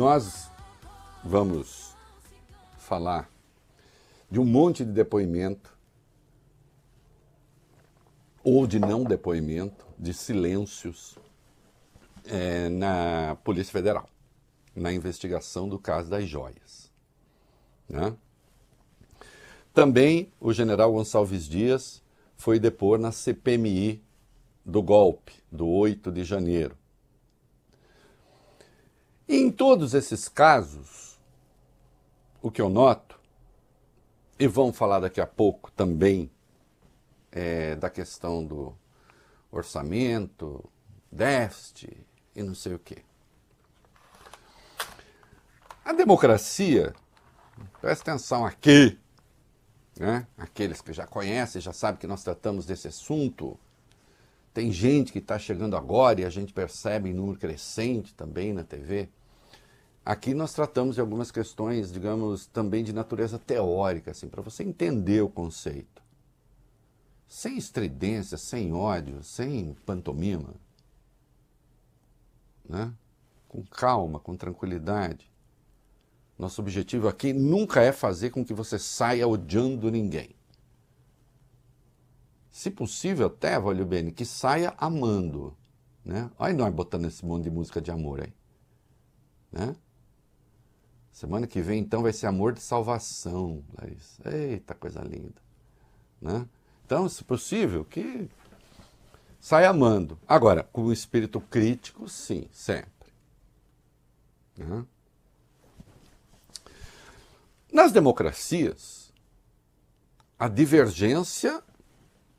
Nós vamos falar de um monte de depoimento, ou de não depoimento, de silêncios na Polícia Federal, na investigação do caso das joias. Né? Também o general Gonçalves Dias foi depor na CPMI do golpe, do 8 de janeiro. E em todos esses casos, o que eu noto, e vamos falar daqui a pouco também da questão do orçamento, déficit e não sei o quê. A democracia, presta atenção aqui, né? Aqueles que já conhecem, já sabem que nós tratamos desse assunto. Tem gente que está chegando agora e a gente percebe em número crescente também na TV. Aqui nós tratamos de algumas questões, digamos, também de natureza teórica, assim, para você entender o conceito. Sem estridência, sem ódio, sem pantomima. Né? Com calma, com tranquilidade. Nosso objetivo aqui nunca é fazer com que você saia odiando ninguém. Se possível até, Valio Bene, que saia amando. Né? Olha nós botando esse monte de música de amor aí. Né? Semana que vem, então, vai ser Amor de Salvação, Larissa. Eita, coisa linda. Né? Então, se possível, que saia amando. Agora, com o espírito crítico, sim, sempre. Né? Nas democracias, a divergência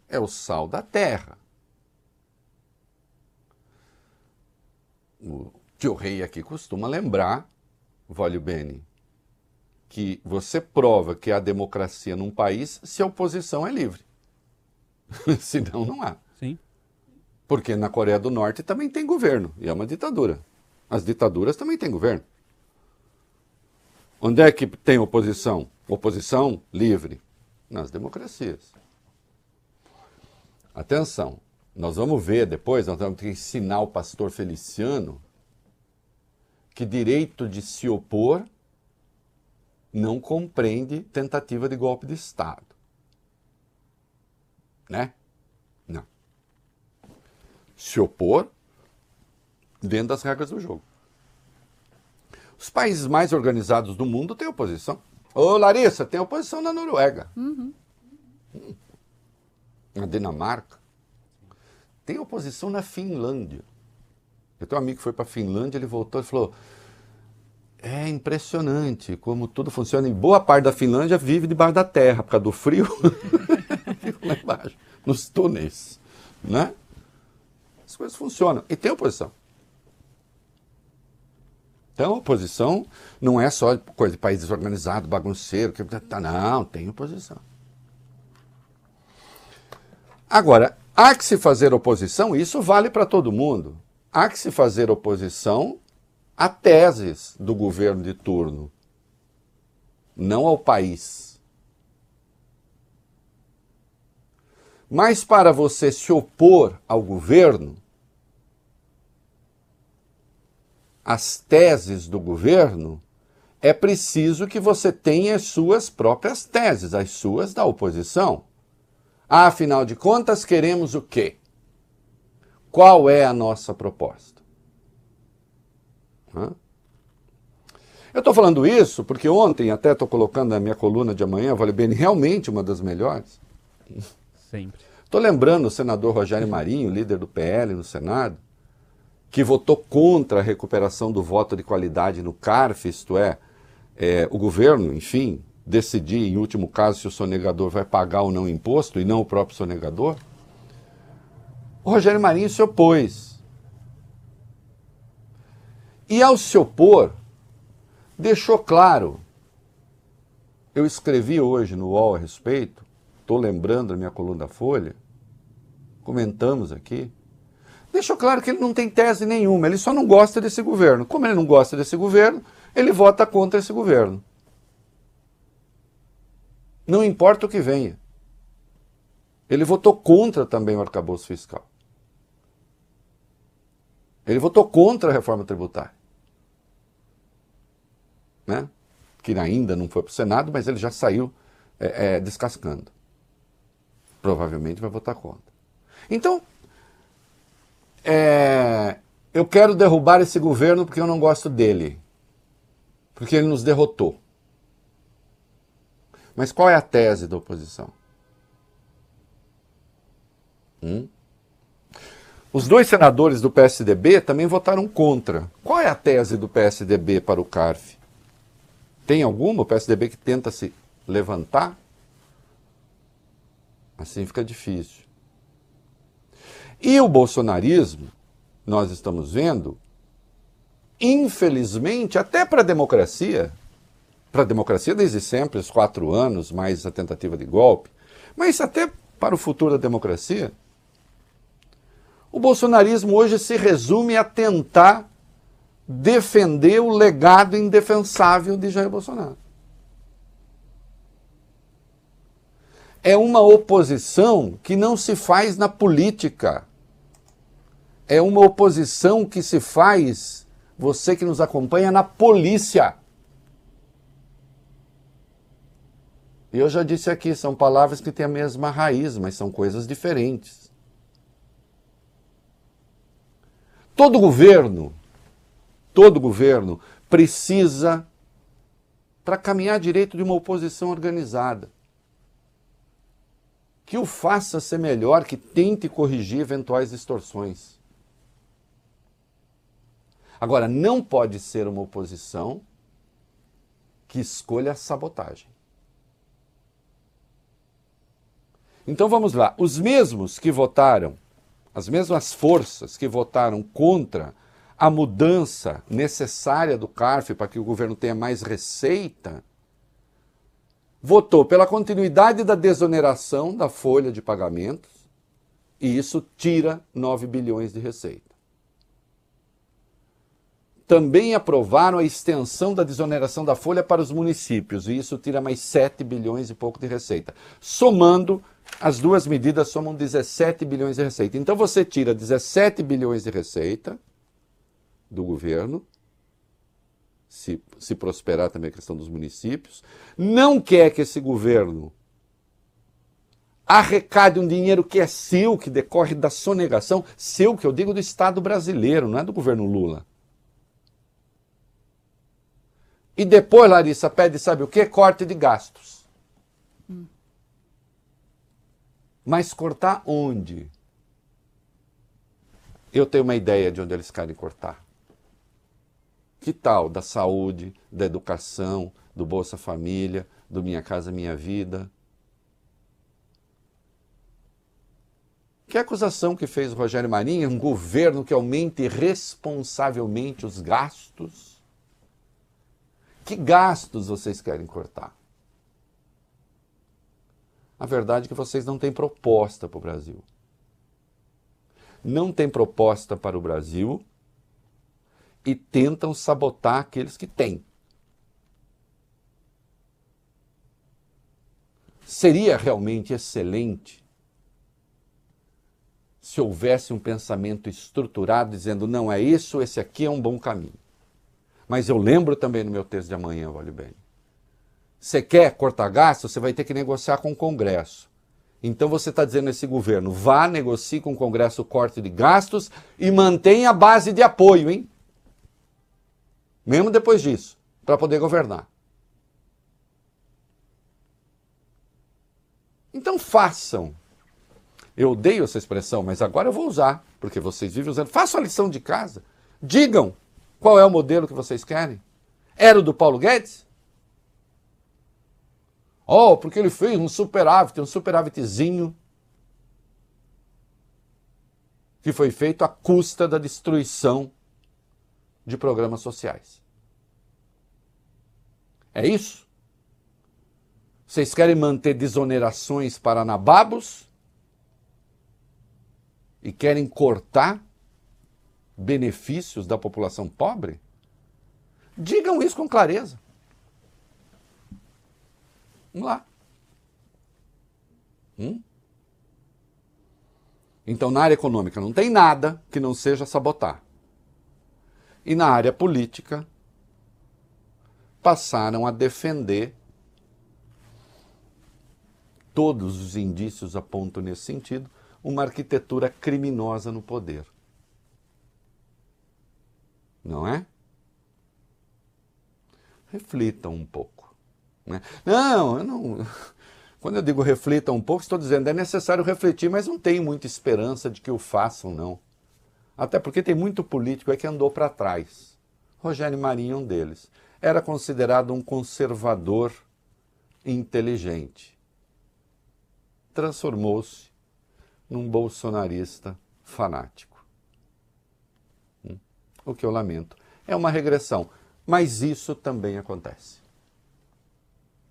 é o sal da terra. O tio Rei aqui costuma lembrar, Valio Bene, que você prova que há democracia num país se a oposição é livre. Senão não há. Sim. Porque na Coreia do Norte também tem governo, e é uma ditadura. As ditaduras também têm governo. Onde é que tem oposição? Oposição livre. Nas democracias. Atenção, nós vamos ver depois, nós vamos ter que ensinar o pastor Feliciano que direito de se opor não compreende tentativa de golpe de Estado. Né? Não. Se opor dentro das regras do jogo. Os países mais organizados do mundo têm oposição. Ô, Larissa, tem oposição na Noruega. Na Dinamarca. Tem oposição na Finlândia. Eu tenho um amigo que foi para a Finlândia, ele voltou e falou: é impressionante como tudo funciona. E boa parte da Finlândia vive debaixo da terra, por causa do frio. Vive lá embaixo, nos túneis. Né? As coisas funcionam. E tem oposição. Então, oposição não é só coisa de país desorganizado, bagunceiro. Não, tem oposição. Agora, há que se fazer oposição, isso vale para todo mundo. Há que se fazer oposição a teses do governo de turno, não ao país. Mas para você se opor ao governo, às teses do governo, é preciso que você tenha as suas próprias teses, as suas da oposição. Afinal de contas, queremos o quê? Qual é a nossa proposta? Eu estou falando isso porque ontem, até estou colocando na minha coluna de amanhã, Valio Bene, realmente uma das melhores. Sempre. Estou lembrando o senador Rogério Marinho, líder do PL no Senado, que votou contra a recuperação do voto de qualidade no CARF, isto é, o governo, enfim, decidir, em último caso, se o sonegador vai pagar ou não imposto, e não o próprio sonegador. O Rogério Marinho se opôs. E ao se opor, deixou claro, eu escrevi hoje no UOL a respeito, estou lembrando a minha coluna da Folha, comentamos aqui, deixou claro que ele não tem tese nenhuma, ele só não gosta desse governo. Como ele não gosta desse governo, ele vota contra esse governo. Não importa o que venha. Ele votou contra também o arcabouço fiscal. Ele votou contra a reforma tributária. né? Que ainda não foi para o Senado, mas ele já saiu descascando. Provavelmente vai votar contra. Então, eu quero derrubar esse governo porque eu não gosto dele. Porque ele nos derrotou. Mas qual é a tese da oposição? Os 2 senadores do PSDB também votaram contra. Qual é a tese do PSDB para o CARF? Tem alguma? O PSDB que tenta se levantar? Assim fica difícil. E o bolsonarismo, nós estamos vendo, infelizmente, até para a democracia desde sempre, os 4 anos, mais a tentativa de golpe, mas até para o futuro da democracia, o bolsonarismo hoje se resume a tentar defender o legado indefensável de Jair Bolsonaro. É uma oposição que não se faz na política. É uma oposição que se faz, você que nos acompanha, na polícia. E eu já disse aqui, são palavras que têm a mesma raiz, mas são coisas diferentes. Todo governo precisa, para caminhar direito, de uma oposição organizada. Que o faça ser melhor, que tente corrigir eventuais distorções. Agora, não pode ser uma oposição que escolha a sabotagem. Então vamos lá, os mesmos que votaram, as mesmas forças que votaram contra a mudança necessária do CARF para que o governo tenha mais receita, votou pela continuidade da desoneração da folha de pagamentos, e isso tira 9 bilhões de receita. Também aprovaram a extensão da desoneração da folha para os municípios, e isso tira mais 7 bilhões e pouco de receita. Somando, as duas medidas somam 17 bilhões de receita. Então você tira 17 bilhões de receita do governo, se prosperar também a questão dos municípios, não quer que esse governo arrecade um dinheiro que é seu, que decorre da sonegação, seu, que eu digo do Estado brasileiro, não é do governo Lula. E depois, Larissa, pede, sabe o quê? Corte de gastos. Mas cortar onde? Eu tenho uma ideia de onde eles querem cortar. Que tal da saúde, da educação, do Bolsa Família, do Minha Casa Minha Vida? Que acusação que fez o Rogério Marinho, um governo que aumente responsavelmente os gastos? Que gastos vocês querem cortar? A verdade é que vocês não têm proposta para o Brasil. Não têm proposta para o Brasil e tentam sabotar aqueles que têm. Seria realmente excelente se houvesse um pensamento estruturado dizendo, não é isso, esse aqui é um bom caminho. Mas eu lembro também no meu texto de amanhã, olha bem. Você quer cortar gastos, você vai ter que negociar com o Congresso. Então você está dizendo a esse governo, vá, negocie com o Congresso o corte de gastos e mantenha a base de apoio, hein? Mesmo depois disso, para poder governar. Então façam. Eu odeio essa expressão, mas agora eu vou usar, porque vocês vivem usando. Façam a lição de casa. Digam qual é o modelo que vocês querem. Era o do Paulo Guedes? Oh, porque ele fez um superávitzinho que foi feito à custa da destruição de programas sociais. É isso? Vocês querem manter desonerações para nababos? E querem cortar benefícios da população pobre? Digam isso com clareza. Vamos lá. Então, na área econômica não tem nada que não seja sabotar. E na área política, passaram a defender, todos os indícios apontam nesse sentido, uma arquitetura criminosa no poder. Não é? Reflitam um pouco. Né? Não, eu não... Quando eu digo reflitam um pouco, estou dizendo é necessário refletir, mas não tenho muita esperança de que o façam, não. Até porque tem muito político aí que andou para trás. Rogério Marinho é um deles. Era considerado um conservador inteligente. Transformou-se num bolsonarista fanático. O que eu lamento. É uma regressão, mas isso também acontece.